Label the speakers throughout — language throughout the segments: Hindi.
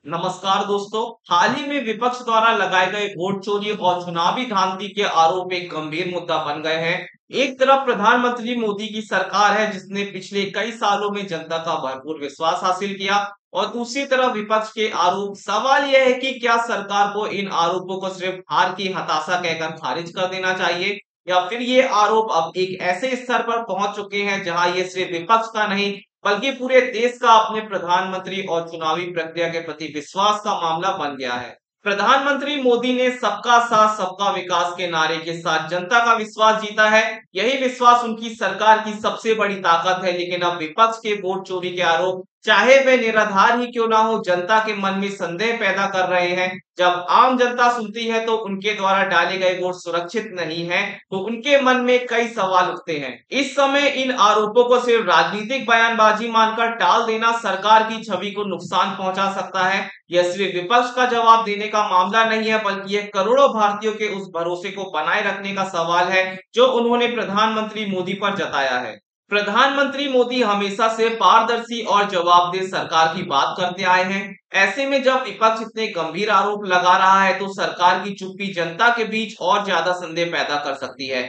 Speaker 1: नमस्कार दोस्तों। हाल ही में विपक्ष द्वारा लगाए गए वोट चोरी और चुनावी धांधली के आरोप एक गंभीर मुद्दा बन गए हैं। एक तरफ प्रधानमंत्री मोदी की सरकार है जिसने पिछले कई सालों में जनता का भरपूर विश्वास हासिल किया और दूसरी तरफ विपक्ष के आरोप। सवाल यह है कि क्या सरकार को इन आरोपों को सिर्फ हार की हताशा कहकर खारिज कर देना चाहिए या फिर ये आरोप अब एक ऐसे स्तर पर पहुंच चुके हैं जहां ये सिर्फ विपक्ष का नहीं बल्कि पूरे देश का अपने प्रधानमंत्री और चुनावी प्रक्रिया के प्रति विश्वास का मामला बन गया है। प्रधानमंत्री मोदी ने सबका साथ सबका विकास के नारे के साथ जनता का विश्वास जीता है। यही विश्वास उनकी सरकार की सबसे बड़ी ताकत है। लेकिन अब विपक्ष के वोट चोरी के आरोप, चाहे वे निराधार ही क्यों ना हो, जनता के मन में संदेह पैदा कर रहे हैं। जब आम जनता सुनती है तो उनके द्वारा डाले गए वोट सुरक्षित नहीं है, तो उनके मन में कई सवाल उठते हैं। इस समय इन आरोपों को सिर्फ राजनीतिक बयानबाजी मानकर टाल देना सरकार की छवि को नुकसान पहुंचा सकता है। यह सिर्फ विपक्ष का जवाब देने का मामला नहीं है, बल्कि यह करोड़ों भारतीयों के उस भरोसे को बनाए रखने का सवाल है जो उन्होंने प्रधानमंत्री मोदी पर जताया है। प्रधानमंत्री मोदी हमेशा से पारदर्शी और जवाबदेह सरकार की बात करते आए हैं। ऐसे में जब विपक्ष इतने गंभीर आरोप लगा रहा है तो सरकार की चुप्पी जनता के बीच और ज्यादा संदेह पैदा कर सकती है।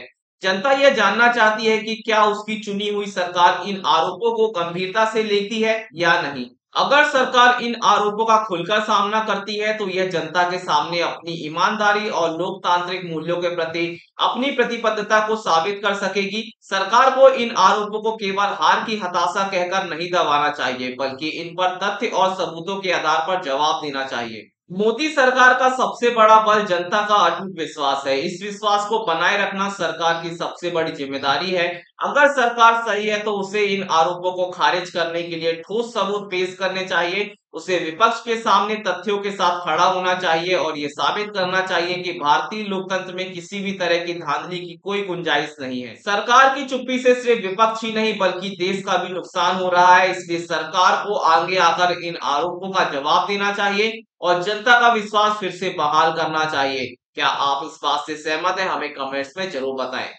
Speaker 1: जनता यह जानना चाहती है कि क्या उसकी चुनी हुई सरकार इन आरोपों को गंभीरता से लेती है या नहीं। अगर सरकार इन आरोपों का खुलकर सामना करती है तो यह जनता के सामने अपनी ईमानदारी और लोकतांत्रिक मूल्यों के प्रति अपनी प्रतिबद्धता को साबित कर सकेगी। सरकार को इन आरोपों को केवल हार की हताशा कहकर नहीं दबाना चाहिए, बल्कि इन पर तथ्य और सबूतों के आधार पर जवाब देना चाहिए। मोदी सरकार का सबसे बड़ा बल जनता का अटूट विश्वास है। इस विश्वास को बनाए रखना सरकार की सबसे बड़ी जिम्मेदारी है। अगर सरकार सही है तो उसे इन आरोपों को खारिज करने के लिए ठोस सबूत पेश करने चाहिए। उसे विपक्ष के सामने तथ्यों के साथ खड़ा होना चाहिए और ये साबित करना चाहिए कि भारतीय लोकतंत्र में किसी भी तरह की धांधली की कोई गुंजाइश नहीं है। सरकार की चुप्पी से सिर्फ विपक्ष ही नहीं बल्कि देश का भी नुकसान हो रहा है। इसलिए सरकार को आगे आकर इन आरोपों का जवाब देना चाहिए और जनता का विश्वास फिर से बहाल करना चाहिए। क्या आप इस बात से सहमत हैं? हमें कमेंट्स में जरूर बताएं।